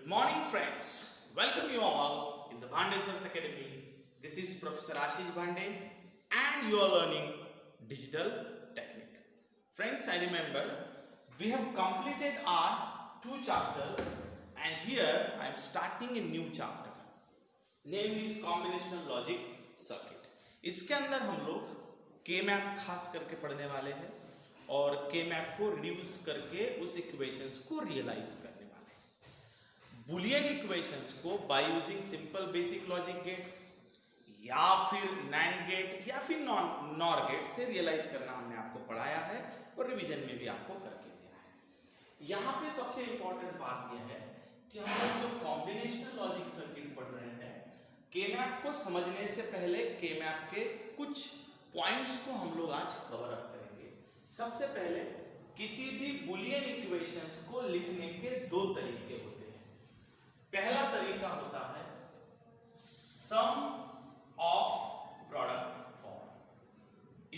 Good morning, friends. Welcome you all in the Bhande Science Academy. This is Professor Ashish Bhande, and you are learning digital technique. Friends, I remember we have completed our 2 chapters, and here I am starting a new chapter. Name is Combinational Logic Circuit. इसके अंदर हम लोग K-मैप खास करके पढ़ने वाले हैं और K-मैप को रिड्यूस करके उस इक्वेशंस को रियलाइज करने वाले हैं। बुलियन इक्वेशंस को by using simple basic logic gates या फिर नैंड गेट या फिर नॉर गेट से रियलाइज करना हमने आपको पढ़ाया है और रिवीजन में भी आपको करके दिया है। यहाँ पे सबसे इंपॉर्टेंट बात यह है कि हम लोग जो कॉम्बिनेशनल लॉजिक सर्किट पढ़ रहे हैं, K-मैप को समझने से पहले K-मैप के कुछ पॉइंट्स को हम लोग आज कवर अप करेंगे। सबसे पहले किसी भी बुलियन इक्वेशंस को लिखने के 2 तरीके होते हैं। पहला तरीका होता है सम ऑफ प्रोडक्ट फॉर्म,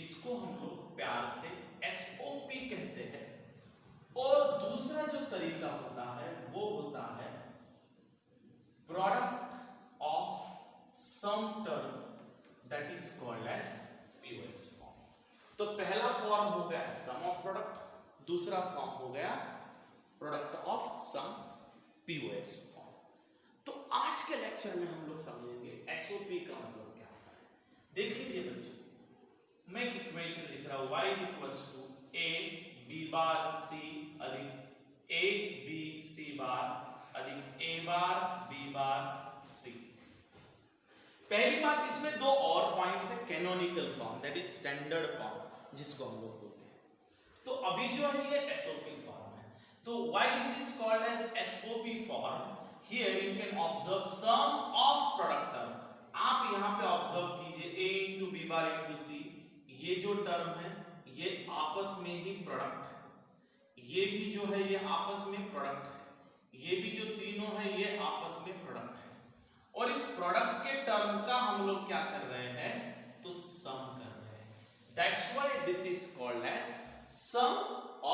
इसको हम लोग प्यार से SOP कहते हैं। और दूसरा जो तरीका होता है वो होता है product of sum term, that is called as POS form. तो पहला फॉर्म हो गया सम ऑफ प्रोडक्ट, दूसरा फॉर्म हो गया product of sum POS form. तो आज के लेक्चर में हम लोग समझेंगे SOP का मतलब क्या होता है। देख लीजिए बच्चों, मैं एक इक्वेशन लिख रहा हूं y equals to a b bar c अधिक a b c बार अधिक a bar b bar c। पहली बात, इसमें 2 और पॉइंट्स है, canonical form that is standard form जिसको हम लोग बोलते हैं। तो अभी जो है ये SOP फॉर्म है। तो why this is called as SOP form? Here you can observe sum of product term. आप यहाँ पे ऑब्जर्व कीजिए a into b bar into c, ये जो टर्म है ये आपस में ही प्रोडक्ट है, ये भी जो है ये आपस में प्रोडक्ट है, ये भी जो तीनों है ये आपस में प्रोडक्ट है। और इस प्रोडक्ट के टर्म का हम लोग क्या कर रहे हैं, तो सम कर रहे हैं। That's why this is called as sum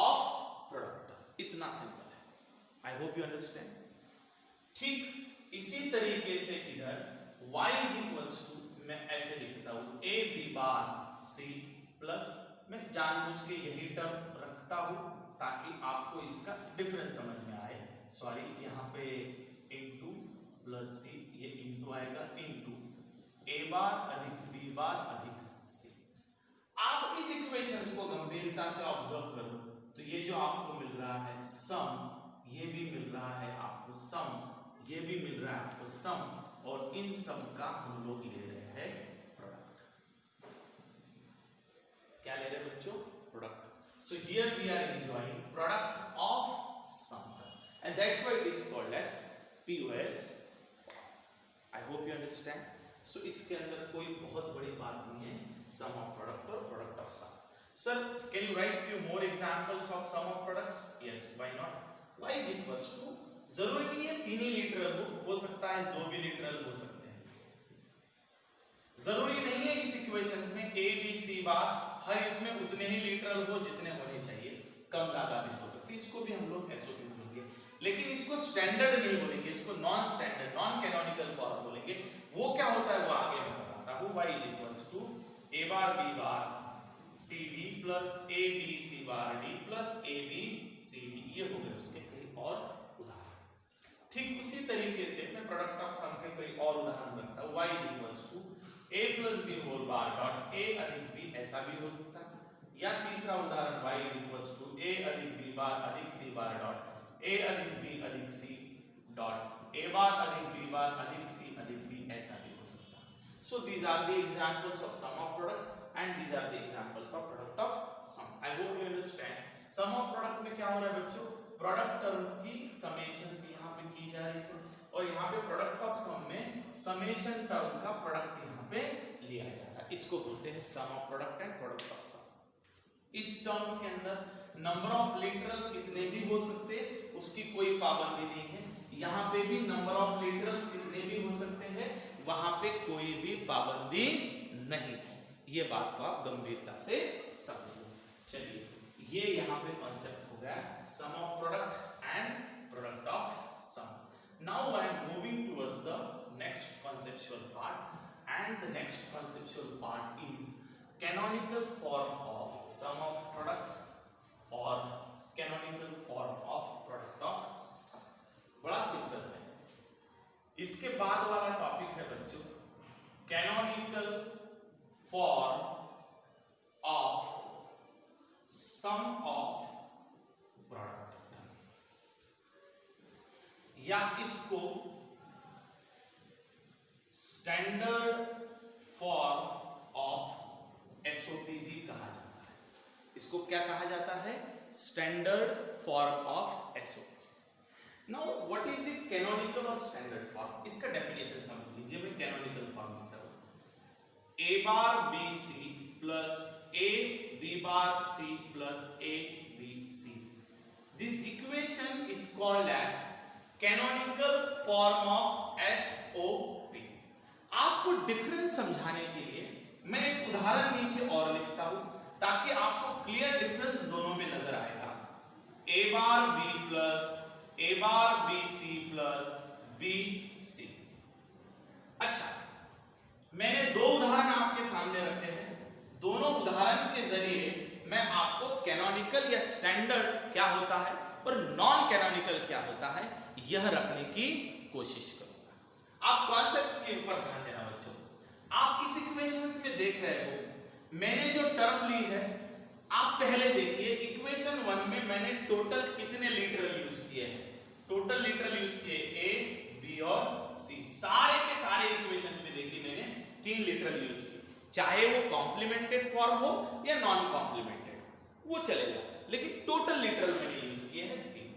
of product. इतना सिंपल है। I hope you understand. ठीक इसी तरीके से इधर y इक्वल्स टू मैं ऐसे लिखता हूं a b bar c plus, मैं जानबूझ के यही टर्म रखता हूं ताकि आपको इसका डिफरेंस समझ में आए। सॉरी, यहाँ पे इनटू प्लस सी, ये इनटू आएगा इनटू a बार अधिक b बार अधिक c। आप इस इक्वेशंस को गंभीरता से ऑब्जर्व करो तो ये जो आपको मिल रहा है सम, ये भी मिल रहा है आपको सम, ये भी मिल रहा है आपको सम, और इन सब का हम लोग ले रहे हैं प्रोडक्ट। क्या ले रहे हैं बच्चों, product. So here we are enjoying product of sum, and that's why it is called as POS। I hope you understand. So इसके अंदर कोई बहुत बड़ी बात नहीं है, सम ऑफ प्रोडक्ट और product of sum. Sir can you write few more examples of sum of products? Yes, why not. y equals to, जरूरी नहीं है 3 ही लिटरल हो सकता है 2 भी लिटरल हो सकते हैं। जरूरी नहीं है इस इक्वेशंस में a b c बार हर इसमें उतने ही लिटरल हो जितने होने चाहिए, कम ज्यादा भी हो सकती है। इसको भी हम लोग SOP बोलेंगे, लेकिन इसको स्टैंडर्ड नहीं बोलेंगे, इसको non standard non canonical form बोलेंगे। वो क्या होता है वो आगे मैं बताता हूं। y equals to a bar b bar c b plus a b c bar d plus a b c d, ये हो गए उसके कई और उदाहरण। ठीक उसी तरीके से मैं प्रोडक्ट ऑफ सम के कई और उदाहरण रखता हूं। y equals to a plus b whole bar dot a अधिक b, ऐसा भी हो सकता है। या तीसरा उदाहरण y इक्वल्स टू a अधिक b बार अधिक c बार डॉट a अधिक b अधिक c डॉट a बार अधिक b बार अधिक c अधिक b, ऐसा भी हो सकता है। So these are the examples of sum of product and these are the examples of product of sum. I hope you understand. Sum of product में क्या हो रहा है बच्चों, प्रोडक्ट टर्म की समेशंस यहाँ पे की जा रही है, और यहाँ पे प्रोडक्ट ऑफ सम में समेशन टर्म का प्रोडक्ट यहाँ पे लिया जा रहा है। इसको बोलते हैं sum of product and product of sum. इस टर्म्स के अंदर नंबर ऑफ लिटरल कितने भी हो सकते, उसकी कोई पाबंदी नहीं है। यहाँ पे भी नंबर ऑफ लिटरल्स कितने भी हो सकते हैं, वहां पे कोई भी पाबंदी नहीं है। ये बात को आप गंभीरता से समझो। चलिए, ये यहाँ पे कॉन्सेप्ट हो गया sum of product and product of sum. conceptual part, and the next conceptual part is canonical form of sum of product or canonical form of product of sum. बड़ा सिंपल है। इसके बाद वाला टॉपिक है बच्चों canonical form of sum of product, या इसको standard form of SOP भी कहा जाता है। इसको क्या कहा जाता है? Standard form of SOP. Now what is the canonical और स्टैंडर्ड फॉर्म? इसका डेफिनेशन समझ लीजिए। मैं कैनोनिकल फॉर्म बता रहा हूं, a bar B C plus a b bar c plus a b c। This equation is called as canonical form of SOP. आपको difference समझाने के लिए मैं एक उदाहरण नीचे और लिखता हूं ताकि आपको क्लियर डिफरेंस दोनों में नजर आएगा। a bar b plus a bar B C plus B C. अच्छा, मैंने दो उदाहरण आपके सामने रखे हैं। दोनों उदाहरण के जरिए मैं आपको कैनोनिकल या स्टैंडर्ड क्या होता है और नॉन कैनोनिकल क्या होता है यह रखने की कोशिश करूंगा। आप कॉन्सेप्ट के ऊपर ध्यान देना बच्चों। आप इस इक्वेशंस में देख रहे हो, मैंने जो टर्म ली है, आप पहले देखिए इक्वेशन 1 में मैंने टोटल कितने लिटरल यूज किए हैं? टोटल लिटरल यूज किए ए, बी और सी। सारे के सारे इक्वेशंस में देखिए मैंने 3 लिटरल यूज किए, चाहे वो कॉम्प्लीमेंटेड फॉर्म हो या नॉन कॉम्प्लीमेंटेड वो चलेगा, लेकिन टोटल लिटरल मैंने यूज किए हैं 3।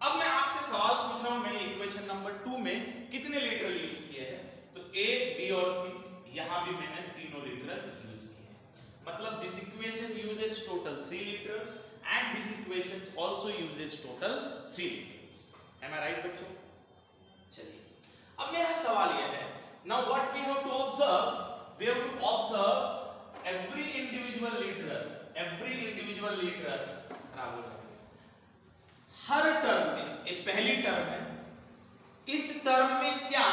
अब मैं आपसे सवाल पूछ रहा हूं, मैंने इक्वेशन नंबर 2 में कितने लिटरल यूज किए हैं? तो ए, बी और सी, यहां भी मैंने तीनों लिटरल यूज किए हैं। मतलब this equation uses total 3 literals and this equation also uses total 3 literals. Am I right बच्चों? चलिए, अब मेरा सवाल यह है, now what we have to observe? We have to observe every individual literal her term में, एक पहली टर्म है, इस टर्म में क्या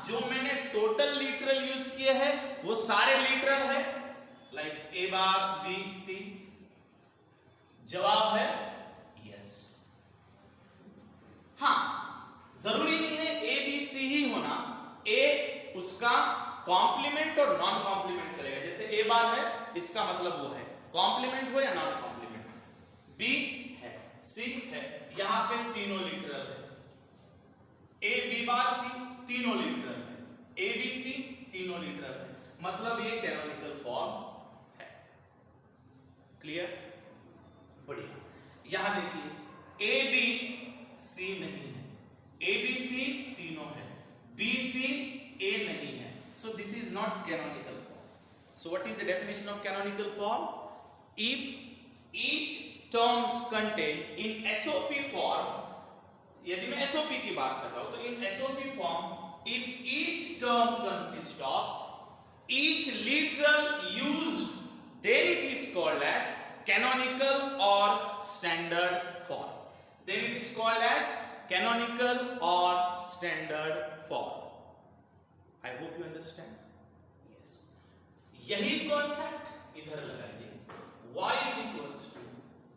जो मैंने टोटल लिटरल यूज किए हैं वो सारे लिटरल है? Like A bar B C. जवाब है यस। हाँ, जरूरी नहीं है ए बी सी ही होना। ए उसका कॉम्प्लीमेंट और नॉन कॉम्प्लीमेंट चलेगा। जैसे ए बार है, इसका मतलब वो है कॉम्प्लीमेंट हो या नॉन कॉम्प्लीमेंट। बी है, सी है, यहां पे तीनों लिटरल है। ए बी बार सी तीनों लिटरल है, ए बी सी तीनों लिटरल है, मतलब ये कैनोनिकल फॉर्म है। क्लियर? बढ़िया। यहां देखिए ए बी सी नहीं है, ए बी सी तीनों है, बी सी ए नहीं है, so this is not canonical form. So what is the definition of canonical form? If each terms contained in SOP form, यदि मैं SOP की बात कर रहा हूं तो in SOP form, if each term consists of each literal used, then it is called as canonical or standard form. Then it is called as canonical or standard form. I hope you understand. Yes. यही concept इधर लगाइए। y is equals to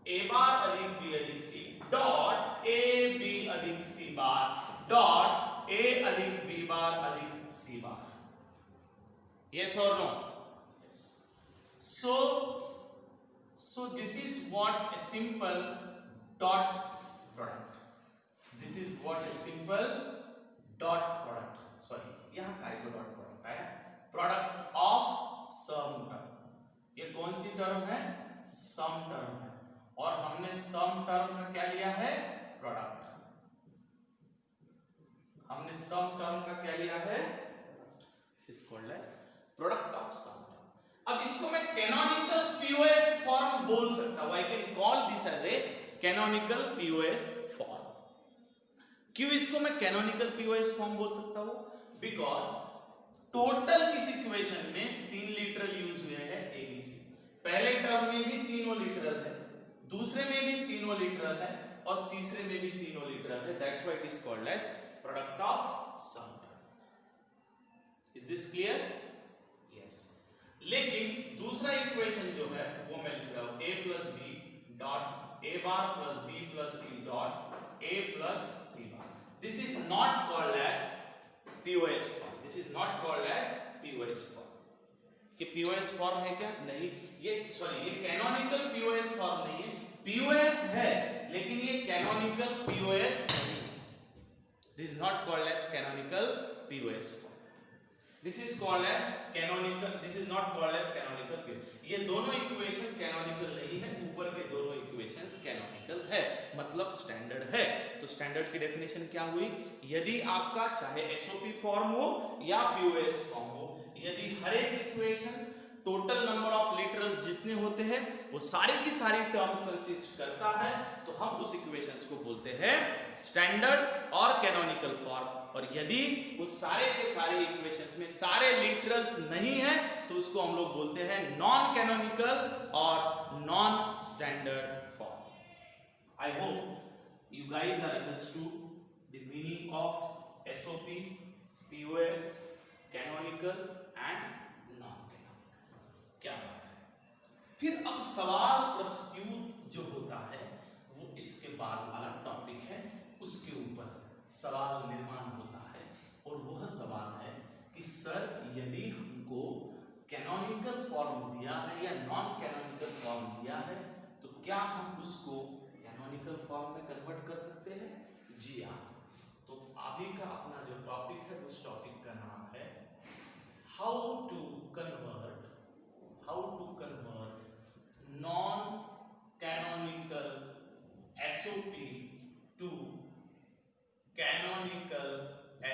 a बार अधिक b अधिक c dot a b अधिक c bar dot a अधिक b bar अधिक c bar. Yes or no? Yes. So this is what a simple dot product. This is what a simple dot product. Sorry, यहां काय को dot product आया? Product of sum term. ये कौन सी term है? सम term है, और हमने सम टर्म का क्या लिया है? प्रोडक्ट। हमने सम टर्म का क्या लिया है? This is called as product of sum term. अब इसको मैं कैनोनिकल पीओएस फॉर्म बोल सकता हूं। I can call this as a canonical POS form. क्यों इसको मैं कैनोनिकल पीओएस फॉर्म बोल सकता हूं? बिकॉज टोटल इस इक्वेशन में 3 लिटरल यूज हुए हैं एबीसी। पहले टर्म में भी तीनों लिटरल है, दूसरे में भी तीनों लिटरल है, और तीसरे में भी तीनों लिटरल है। That's why it is called as product of sum term. Is this clear? Yes. लेकिन दूसरा इक्वेशन जो है वो मैं लिख रहा हूं a plus B dot a bar plus b plus c dot a plus c bar. This is not called as POS form. This is not called as POS form. ये POS फॉर्म है क्या? नहीं। ये canonical POS form नहीं है। POS है लेकिन ये कैनोनिकल POS नहीं है। This is not called as canonical POS form. This is called as canonical, this is not called as canonical POS। ये दोनों इक्वेशन कैनोनिकल नहीं है, ऊपर के दोनों इक्वेशंस कैनोनिकल है, मतलब स्टैंडर्ड है। तो स्टैंडर्ड की डेफिनेशन क्या हुई? यदि आपका चाहे SOP फॉर्म हो या POS फॉर्म हो, यदि हर एक equation total number of literals जितने होते हैं वो सारी की सारी टर्म्स कंसिस्ट करता है, तो हम उस इक्वेशंस को बोलते हैं स्टैंडर्ड और कैनोनिकल फॉर्म। और यदि उस सारे के सारे इक्वेशंस में सारे लिटरल्स नहीं है तो उसको हम लोग बोलते हैं नॉन कैनोनिकल और non standard form. I hope you guys are understood the meaning of SOP, POS, canonical and non canonical. क्या बात है। फिर अब सवाल प्रस्तुत जो होता है वो इसके बाद वाला टॉपिक है, उसके ऊपर सवाल निर्माण होता है। और वह सवाल है कि सर यदि हमको कैनोनिकल फॉर्म दिया है या नॉन कैनोनिकल फॉर्म दिया है तो क्या हम उसको कैनोनिकल फॉर्म में कन्वर्ट कर सकते हैं? जी हाँ। तो अभी का अपना जो टॉपिक है उस टॉपिक का नाम है how to convert non canonical SOP to canonical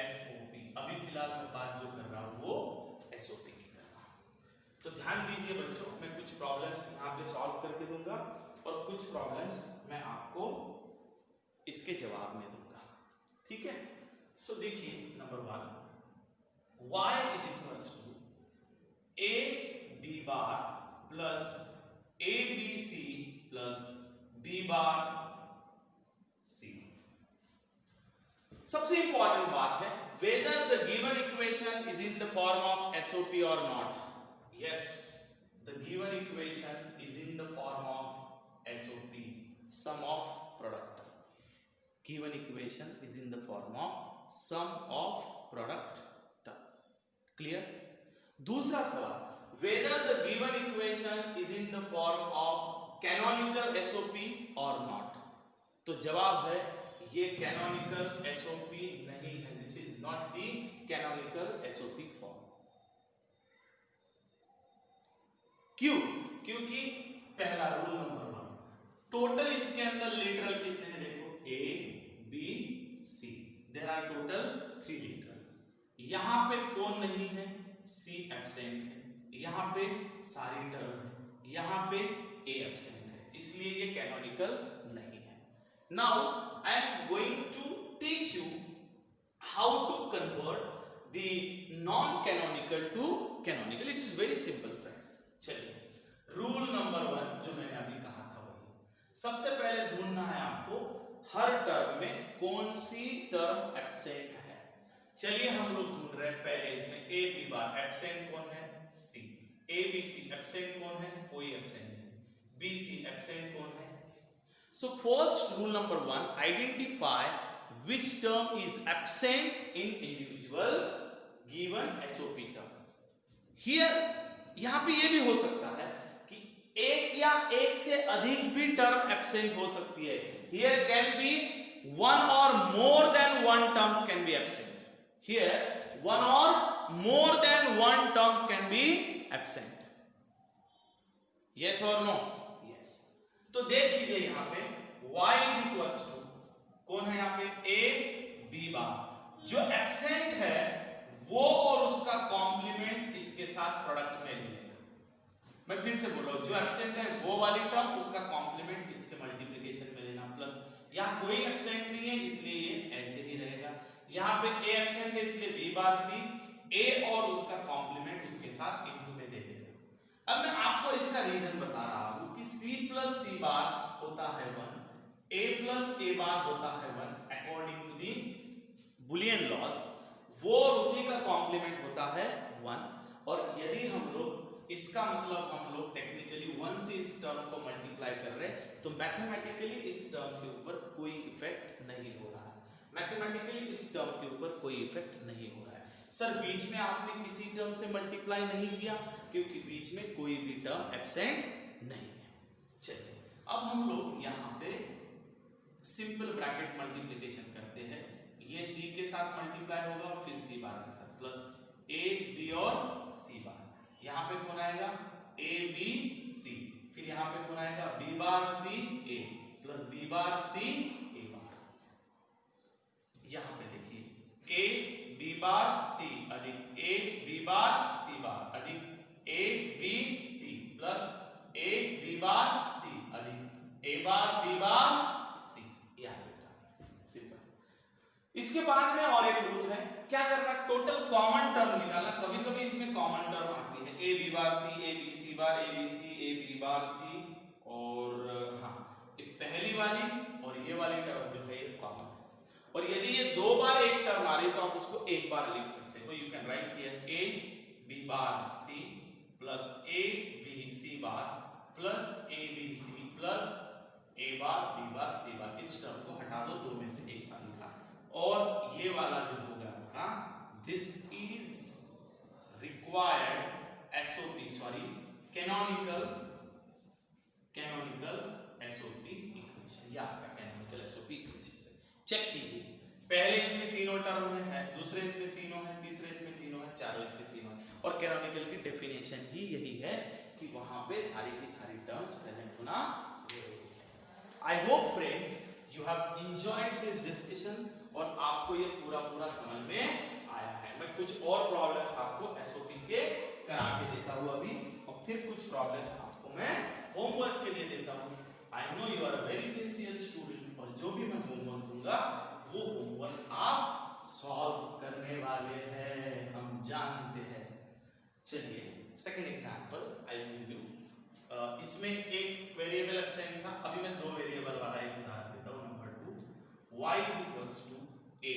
SOP। अभी फिलहाल मैं बात जो कर रहा हूं वो SOP की कर रहा हूं। तो ध्यान दीजिए बच्चों, मैं कुछ प्रॉब्लम्स यहाँ पे सॉल्व करके दूंगा और कुछ प्रॉब्लम्स मैं आपको इसके जवाब में दूंगा, ठीक है? सो देखिए, number 1, y is equal to a b bar plus abc plus b bar c। सबसे इंपॉर्टेंट बात है whether the given equation is in the form of SOP or not. Yes, the given equation is in the form of SOP, sum of product. Given equation is in the form of sum of product term. Clear? दूसरा सवाल, whether the given equation is in the form of canonical SOP or not. तो जवाब है ये canonical SOP नहीं है। This is not the canonical SOP form. क्यों? क्योंकि पहला रूल नंबर 1, टोटल इसके अंदर लिटरल कितने हैं? देखो A, B, C, there are total 3 literals. यहां पे कौन नहीं है? C एब्सेंट है। यहां पे सारी टर्म है, यहां पे A एब्सेंट है, इसलिए ये कैनोनिकल नहीं है। Now I am going to teach you how to convert the non-canonical to canonical. It is very simple, friends. चलिए, रूल नंबर 1 जो मैंने अभी कहा था वही। सबसे पहले ढूंढना है आपको हर टर्म में कौन सी टर्म एब्सेंट है। चलिए हम लोग ढूंढ रहे हैं पहले इसमें a b बार एब्सेंट कौन है? C। a b c absent कौन है? कोई एब्सेंट नहीं। b c एब्सेंट कौन है? So first rule number 1, identify which term is absent in individual given SOP terms. Here यहाँ पे ये भी हो सकता है कि एक या एक से अधिक भी टर्म एब्सेंट हो सकती है। Here can be one or more than one terms can be absent. Here one or more than one terms can be absent. Yes or no? तो देख लीजिए यहाँ पे y इज इक्वल टू कौन है? यहाँ पे a b बार। जो एब्सेंट है वो और उसका कॉम्प्लीमेंट इसके साथ प्रोडक्ट में ले लेगा। मैं फिर से बोल रहा हूँ, जो एब्सेंट है वो वाली टर्म उसका कॉम्प्लीमेंट इसके मल्टीप्लिकेशन में लेना प्लस। यहाँ कोई एब्सेंट नहीं है इसलिए ये ऐसे ही रहेगा। यहाँ पे a एब्सेंट है इसलिए b बार c, a और उसका कॉम्प्लीमेंट उसके साथ इनटू में दे देगा। अब मैं आपको इसका रीजन बता रहा हूं कि c प्लस c बार होता है 1, a प्लस a बार होता है 1 according to the Boolean laws. वो और उसी का कॉम्प्लीमेंट होता है 1। और यदि हम लोग इसका मतलब हम लोग टेक्निकली 1 से इस टर्म को मल्टीप्लाई कर रहे हैं तो मैथमेटिकली इस टर्म के ऊपर कोई इफेक्ट नहीं हो रहा है, मैथमेटिकली इस टर्म के ऊपर कोई इफेक्ट नहीं हो रहा है। सर बीच में आपने किसी टर्म से मल्टीप्लाई नहीं किया क्योंकि बीच में कोई भी टर्म एब्सेंट नहीं है। चलिए अब हम लोग यहाँ पे सिंपल ब्रैकेट मल्टीप्लिकेशन करते हैं। ये c के साथ मल्टीप्लाई होगा और फिर c बार के साथ प्लस a b और c बार। यहाँ पे कौन आएगा a b c, फिर यहाँ पे कौन आएगा b bar c a plus b bar c a बार। यहाँ पे देखिए a b बार c अधिक a b bar c bar अधिक a b c plus a b bar c अधिक a bar b bar c। इसके बाद में और एक रूल है, क्या करना, टोटल कॉमन टर्म निकालना। कभी कभी इसमें कॉमन टर्म आती है a b bar c a b c bar a b c a b bar c, और हाँ ये पहली वाली और ये वाली टर्म जो है ये कॉमन है। और यदि ये दो बार एक टर्म आ रही है तो आप उसको एक बार लिख सकते हो। You can write here a b bar c plus a b c bar plus a b c plus a bar b bar c बार। इस टर्म को हटा दो, दो में से एक बार लिखा। और ये वाला जो होगा आपका this is required SOP, sorry canonical SOP equation, या आपका कैनोनिकल एसओपी इक्वेशन से चेक कीजिए। पहले इसमें तीनों टर्म है, दूसरे इसमें तीनों है, तीसरे इसमें तीनों है, चारों इसमें तीनों है। और कैनोनिकल की डेफिनेशन ही यही है कि वहां पे सारी की सारी टर्म्स प्रेजेंट होना जरूरी है। I hope friends you have enjoyed this discussion और आपको ये पूरा समझ में आया है। मैं कुछ और प्रॉब्लम्स आपको एसओपी के करा के देता हूँ अभी, और फिर कुछ प्रॉब्लम्स आपको मैं होमवर्क के लिए देता हूँ। I know you are a very sincere student, और जो भी मैं होमवर्क दूंगा वो होमवर्क आप सॉल्व करने वाले हैं, हम जानते हैं। चलिए second example I will give you. इसमें एक वेरिएबल एब्सेंट था, अभी मैं दो वेरिएबल वाला एक उदाहरण देता हूँ। Number 2 y is equals to a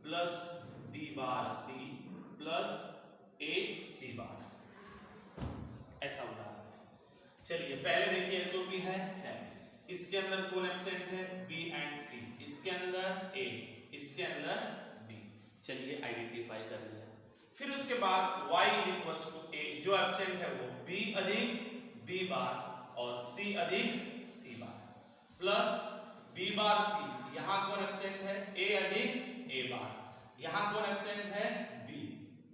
plus b bar c plus a c bar, ऐसा उदाहरण है। चलिए पहले देखिए एसओपी है, इसके अंदर कौन एब्सेंट है b एंड c, इसके अंदर a, इसके अंदर b। चलिए आइडेंटिफाई कर लिया। फिर उसके बाद y is equals to a, जो एब्सेंट है वो b अधिक b बार और c अधिक c bar plus b bar c, यहाँ कौन एब्सेंट है a अधिक a बार, यहाँ कौन एब्सेंट है b,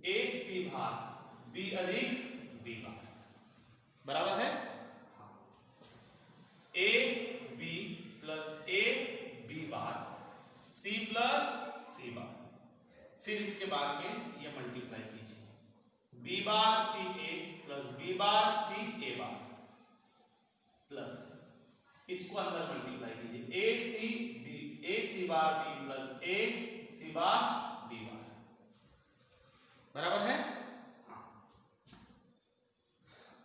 a c bar b अधिक b बार, बराबर है a b plus a b bar c plus c बार। फिर इसके बाद में ये मल्टीप्लाई कीजिए b bar c a plus b bar c a bar plus इसको अंदर मल्टीप्लाई कीजिए a c bar b plus a c bar b बार, बराबर है।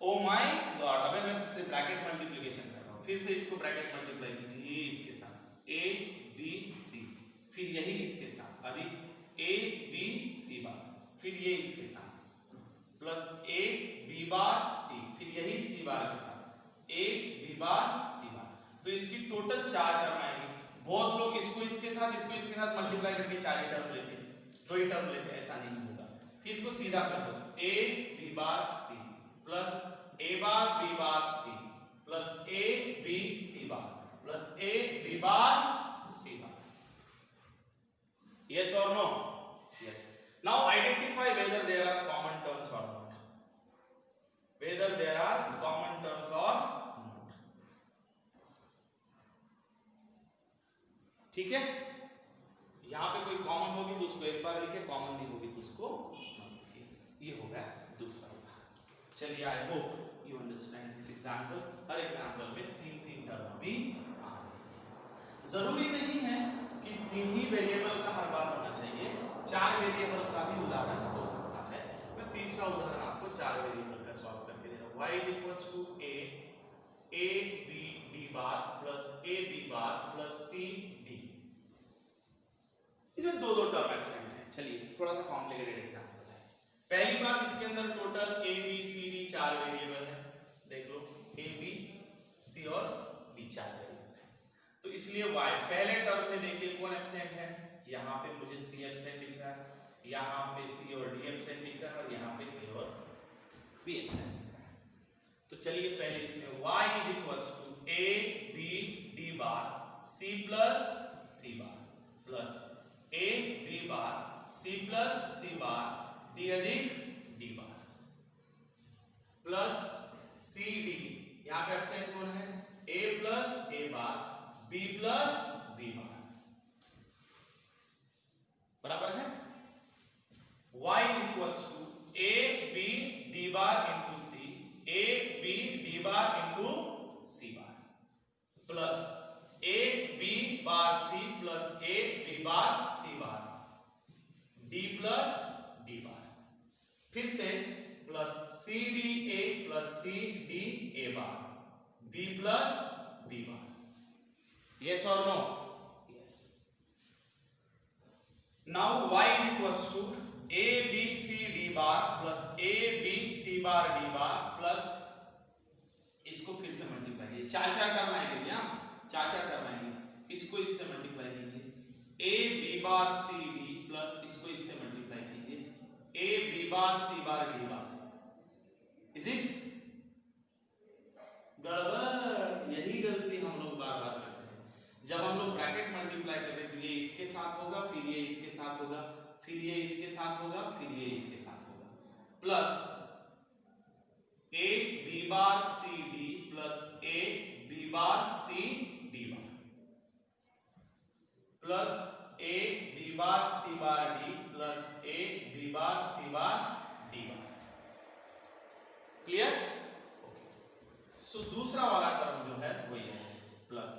ओ माय गॉड, अबे मैं फिर से ब्रैकेट मल्टीप्लिकेशन कर रहा हूं, फिर से इसको ब्रैकेट मल्टीप्लाई कीजिए, ये इसके साथ a b c, फिर यही इसके साथ अधिक a b c बार, फिर ये इसके साथ plus a b bar c, फिर यही c बार के साथ a b बार c बार। तो इसकी टोटल 4 टर्म आएंगी। बहुत लोग इसको इसके साथ मल्टीप्लाई करके 4 ही टर्म लेते हैं, 2 ही टर्म लेते हैं, ऐसा नहीं होगा। इसको सीधा कर दो a b bar c plus a bar b bar c plus a b c bar plus a b bar c bar. Yes or no? Yes. Now identify whether there are common terms or not. Whether there are common terms or not. ठीक है, यहां पे कोई common होगी तो उसको एक बार लिखे, कॉमन नहीं होगी तो उसको मत लिखिए। ये हो गया दूसरा उदाहरण। चलिए आई hope you understand this example. Her example में 3 टर्म भी आ रही है। जरूरी नहीं है कि 3 ही वेरिएबल का हर बार होना चाहिए, 4 वेरिएबल का भी उदाहरण हो सकता है। मैं तीसरा उदाहरण आपको 4 वेरिएबल का सॉल्व करके दे रहा हूं। y is equals to a b d bar plus a b bar plus c d। इसमें 2 टर्म एब्सेंट है। चलिए थोड़ा सा कॉम्प्लिकेटेड एग्जांपल है। पहली बात, इसके अंदर total A B C D 4 variable है, देख लो ए बी सी और डी 4 वेरिएबल है। तो इसलिए y पहले टर्म में देखिए कौन एब्सेंट है, यहाँ पे मुझे सी एब्सेंट दिख रहा है, यहाँ पे सी और डी एब्सेंट दिख रहा है, और यहाँ पे ए और बी एब्सेंट दिख रहा है। तो चलिए पहले इसमें y is equals to A B D bar C plus C bar plus A B bar C plus C bar D अधिक D bar plus C D, यहाँ पे एब्सेंट कौन है, A plus A bar B plus B bar, बराबर है। y is equals to A B D bar into C, A B D bar into C bar plus A B bar C plus A B bar C bar D plus D bar, फिर से plus C D A plus C D A bar B plus B bar, yes और no, yes. Now y is equals to A B C D bar plus A B C bar D bar plus, इसको फिर से multiply कीजिए, चार term आएंगे यहाँ, चार term आएंगे, इसको इससे मल्टीप्लाई कीजिए, A B bar C D plus इसको इससे मल्टीप्लाई कीजिए A B bar C bar D bar, is it गड़बड़? यही गलती हम लोग बार बार करते हैं। जब हम लोग ब्रैकेट मल्टीप्लाई करते हैं तो ये इसके साथ होगा, फिर ये इसके साथ होगा, फिर ये इसके साथ होगा, फिर ये इसके साथ होगा, plus A B bar C D plus A B bar C D bar plus A B bar C bar D plus A B bar C bar D bar, clear? So दूसरा वाला टर्म जो है वो ये है plus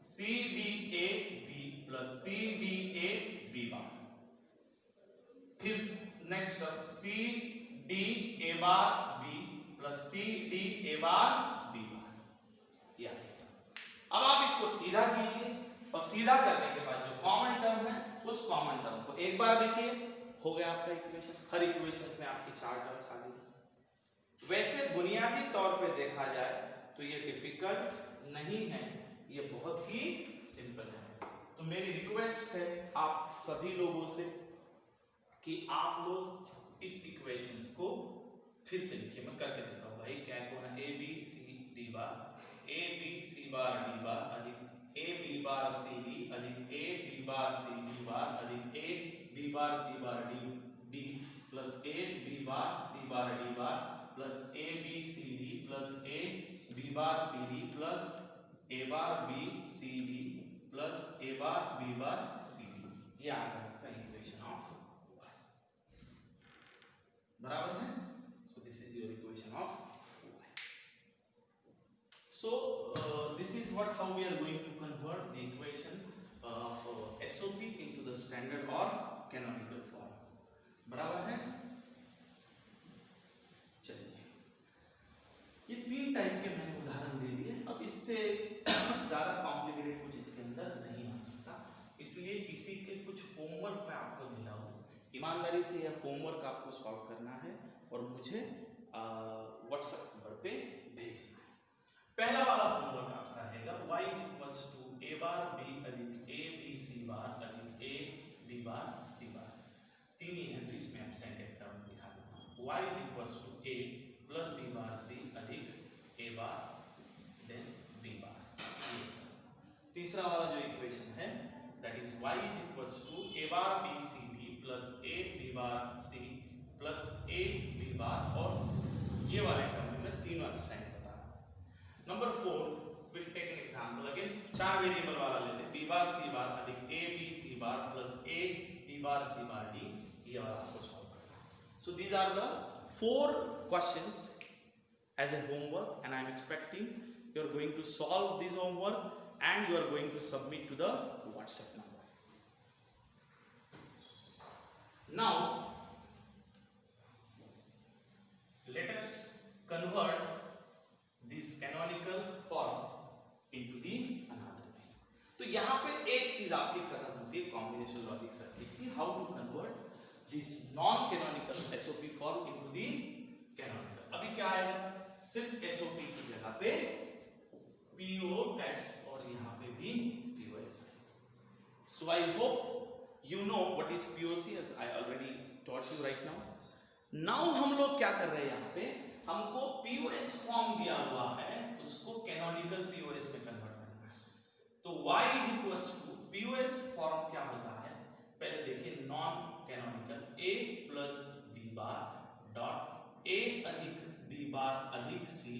C D A B plus C D A B bar, फिर next term C D A bar B plus C D A bar B bar, या अब आप इसको सीधा कीजिए और सीधा करने के बाद जो कॉमन टर्म है उस कॉमन टर्म को एक बार देखिए, हो गया आपका इक्वेशन। हर इक्वेशन में आपकी 4 टर्म्स आ गई। वैसे बुनियादी तौर पे देखा जाए तो ये डिफिकल्ट नहीं है, ये बहुत ही सिंपल है। तो मेरी रिक्वेस्ट है आप सभी लोगों से कि आप लोग इस इक्वेशंस को फिर से लिखिए। मैं करके देता हूं भाई, क्या कौन है, A B C D bar A B C bar D bar अधिक A B bar C D अधिक A B bar C D bar अधिक A B bar C bar D D plus A B bar C bar D bar plus A B C D plus A B bar C D plus A bar B C D plus A bar B bar C D, ये आ गया आपका equation of y, बराबर है। So this is your equation of y. So this is what how we are going to convert the equation of SOP into the standard or canonical form, बराबर है। चलिए, ये 3 टाइप के मैंने उदाहरण दे दिए। अब इससे ज्यादा कॉम्प्लिकेटेड कुछ इसके अंदर नहीं आ सकता, इसलिए इसी के कुछ होमवर्क मैं आपको दे रहा हूँ। ईमानदारी से यह होमवर्क आपको सॉल्व करना है और मुझे व्हाट्सएप नंबर पे भेजना है। पहला वाला होमवर्क आपका रहेगा y is equals to a bar b अधिक a b c बार अधिक a b बार c बार, 3 ही है तो इसमें एब्सेंट एक टर्म दिखा देता हूँ। y is equals to a plus b bar c अधिक a bar then b bar. तीसरा वाला जो इक्वेशन है that is y is equals to a bar b c d plus a b bar c plus a b bar, और ये वाले term में तीनों एब्सेंट बता रहा हूं। Number 4 will take an example, again 4 variable वाला लेते हैं, b बार c बार अधिक a b c bar plus a b bar c bar d, ये वाला आपको सॉल्व करना है। So these are the 4 questions as a homework and I am expecting you are going to solve this homework and you are going to submit to the WhatsApp number. Now let us convert this canonical form into the another thing. तो यहाँ पे एक चीज आपकी खत्म होती है combination logic circuit की, how to convert this non canonical SOP form into the canonical. अभी क्या आएगा, सिर्फ एसओपी की जगह पे पीओएस और यहां पे भी पीओएस है। So I hope you know what is POC as I already taught you right now. Now हम लोग क्या कर रहे हैं, यहां पे हमको पीओएस फॉर्म दिया हुआ है, उसको कैनोनिकल पीओएस में कन्वर्ट करना है। तो y is equals to POS form क्या होता है, पहले देखिए non canonical a plus B bar dot a अधिक b बार अधिक c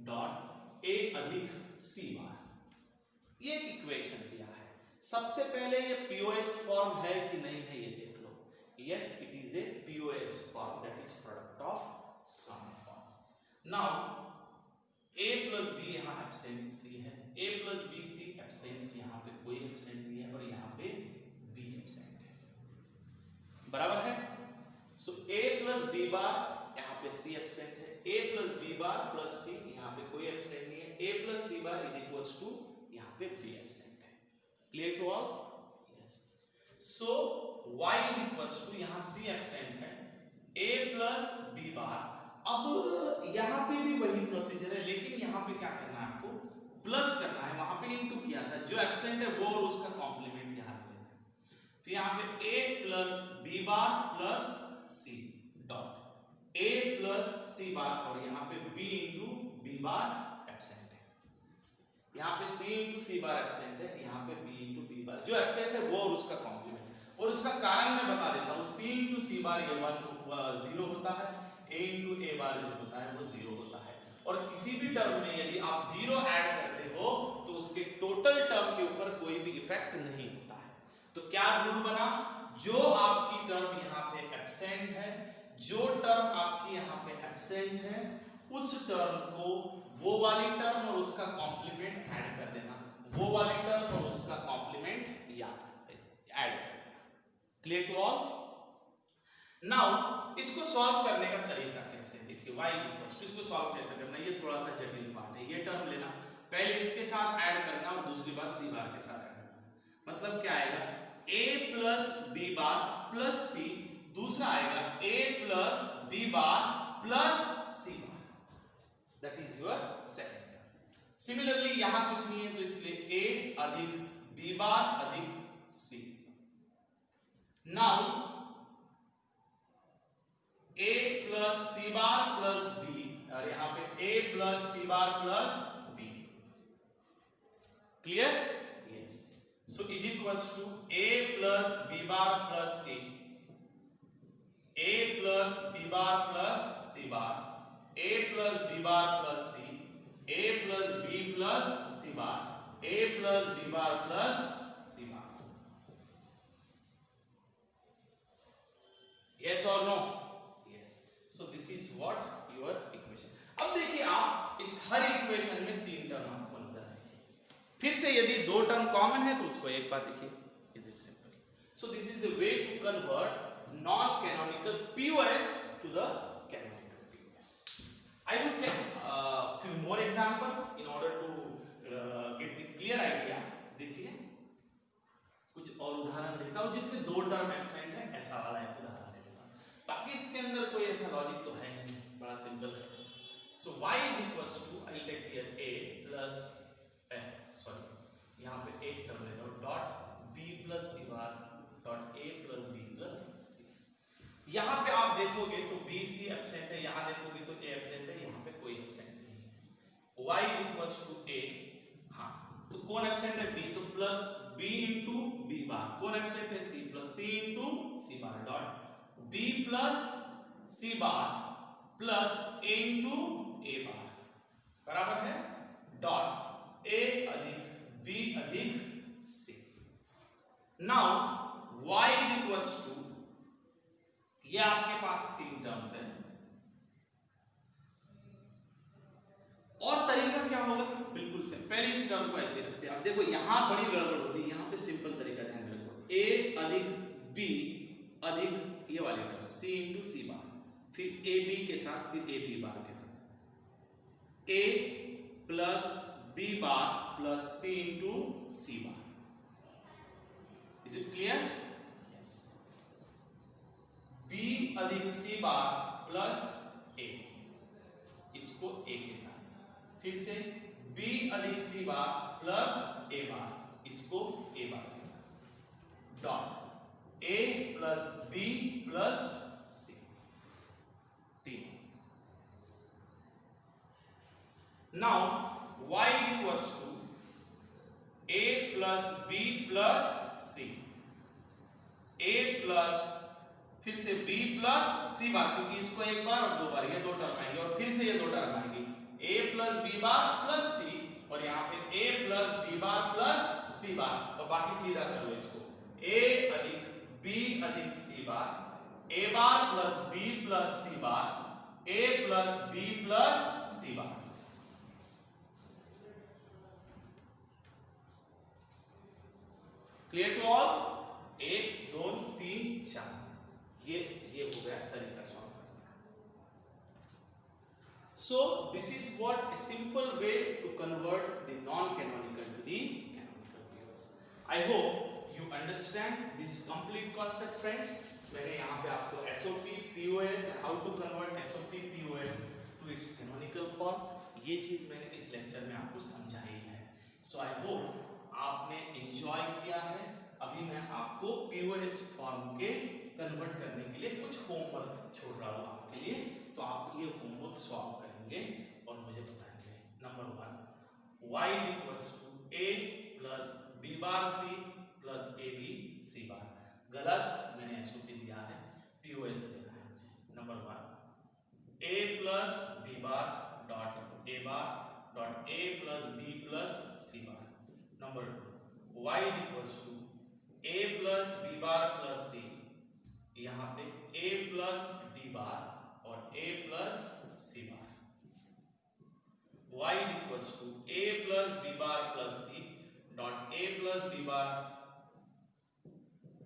डॉट a अधिक c बार, ये एक इक्वेशन दिया है। सबसे पहले ये पीओएस फॉर्म है कि नहीं है ये देख लो। Yes it is a POS form, that is product of sum form. Now a plus B यहाँ एब्सेंट c है, a plus B C absent, यहाँ पे कोई एब्सेंट नहीं है और यहाँ पे b एब्सेंट है, बराबर है। सो a प्लस बी बार, यहाँ पे c एब्सेंट है, a plus B bar plus c, यहाँ पे कोई एब्सेंट नहीं है, a plus c bar is equals to यहाँ पे b एब्सेंट है। Clear to all? Yes. So y is equals to, यहाँ c एब्सेंट है, a प्लस बी बार। अब यहाँ पे भी वही प्रोसीजर है, लेकिन यहाँ पे क्या करना है आपको, प्लस करना है, वहां पे इनटू किया था, जो एब्सेंट है वो और उसका कॉम्प्लीमेंट यहाँ ले लेना है। फिर यहाँ पे a plus B bar plus c dot a plus c bar, और यहाँ पे b into B bar absent है, यहाँ पे c into c bar absent है, यहाँ पे b इंटू बी बार, जो एब्सेंट है वो और उसका कॉम्प्लीमेंट। और उसका कारण मैं बता देता हूँ, c इंटू c बार ये 0 होता है, a इंटू a बार जो होता है वो 0 होता है। और किसी भी टर्म में यदि आप 0 ऐड करते हो तो उसके टोटल टर्म के ऊपर कोई भी इफेक्ट नहीं होता है। तो क्या रूल बना, जो आपकी टर्म यहाँ पे एब्सेंट है, जो टर्म आपकी यहाँ पे एब्सेंट है, उस टर्म को वो वाली टर्म और उसका कॉम्प्लीमेंट ऐड कर देना, वो वाली टर्म और उसका कॉम्प्लीमेंट याद ऐड कर देना। Clear to all? नाउ इसको सॉल्व करने का तरीका कैसे, देखिए y इज इक्वल्स टू, इसको सॉल्व कैसे करना, ये थोड़ा सा जटिल पार्ट है। ये टर्म लेना, पहले इसके साथ ऐड करना और दूसरी बार c बार के साथ ऐड करना। मतलब क्या आएगा, a plus b bar plus c, दूसरा आएगा a plus b bar plus c bar, that is your second term. Similarly यहां कुछ नहीं है तो इसलिए a अधिक b बार अधिक c। Now a plus C bar plus b, और यहां पे a plus C bar plus b। Clear? Yes. So is equals to a plus b bar plus c, a plus b bar plus c bar, a plus b bar plus c, a plus b plus c bar, a plus b bar plus c bar. Yes और no? So this is what your equation। अब देखिए आप इस हर equation में 3 term आपको नजर आएंगे। फिर से यदि 2 टर्म कॉमन है तो उसको एक बार लिखिए, is it simple. So this is the way to convert non canonical POS to the canonical POS. I will take few more examples in order to get the clear idea। देखिए कुछ और उदाहरण देता हूं जिसमें 2 टर्म एब्सेंट है, ऐसा वाला एक उदाहरण। बाकी इसके अंदर कोई ऐसा लॉजिक तो है नहीं, बड़ा सिंपल है। So y is equals to, I will take here a plus sorry यहाँ पे एक टर्म लेता हूँ dot b plus c bar dot a plus b plus c। यहाँ पे आप देखोगे तो b c एब्सेंट है, यहाँ देखोगे तो a एब्सेंट है, यहाँ पे कोई एब्सेंट नहीं है। y is equals to a, हाँ तो कौन एब्सेंट है b, तो plus b into b bar, कौन एब्सेंट है c, plus c into c bar dot b plus c bar plus a into a bar, बराबर है डॉट a अधिक b अधिक c। Now y is equals to, ये आपके पास 3 terms है, और तरीका क्या होगा, बिल्कुल से पहले इस टर्म को ऐसे रखते हैं। अब देखो यहां बड़ी गड़बड़ होती है, यहां पे सिंपल तरीका ध्यान में रखो, a अधिक b अधिक ये वाली टर्म c इंटू सी बार, फिर ए बी के साथ, फिर ए बी बार के साथ, a plus b bar plus c into C bar. Is it clear? Yes. अधिक सी बार प्लस ए, इसको ए के साथ, फिर से b अधिक सी बार प्लस ए बार, इसको ए बार के साथ, dot a plus b plus c, 3. Now y equals to a plus b plus c, a plus फिर से b प्लस c बार, क्योंकि इसको एक बार और दो बार, ये दो टर्म आएंगे और फिर से ये दो टर्म आएंगी, a plus b bar plus c, और यहाँ पे a plus b bar plus c bar, और बाकी सीधा कर लो इसको, a अधिक b अधिक c bar, a bar plus b plus c bar, a plus b plus c bar. Clear to all? 1 2 3 4, ये हो गया तरीका सॉल्व करने का. So this is what a simple way to convert the non-canonical to the canonical POS. I hope you understand this complete concept, friends. मैंने यहाँ पे आपको SOP POS, how to convert SOP POS to its canonical form, ये चीज मैंने इस lecture में आपको समझाई है. So I hope आपने एंजॉय किया है. अभी मैं आपको POS फॉर्म के कन्वर्ट करने के लिए कुछ होमवर्क छोड़ रहा हूँ आपके लिए, तो आप ये होमवर्क सॉल्व करेंगे और मुझे बताएंगे. Number 1, y equals to a plus b bar c plus a b c bar. गलत, मैंने SOP दिया है, POS देना है मुझे. Number 1, a plus b bar dot a bar dot a plus b plus c bar. Number 2, y equals to a plus b bar plus c, यहाँ पे a plus d bar और a plus c bar. y equals to a plus b bar plus c dot a plus b bar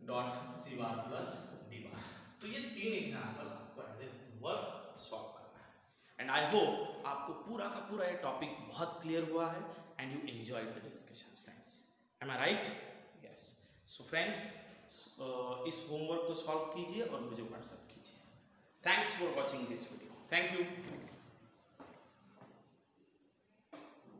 dot c bar plus d बार. तो ये 3 example आपको as a work solve करना है. And I hope आपको पूरा का पूरा ये टॉपिक बहुत क्लियर हुआ है and you enjoyed the discussion, friends. Am I right? Yes. So friends, इस होमवर्क को सॉल्व कीजिए और मुझे व्हाट्सएप कीजिए. Thanks for watching this video. Thank you.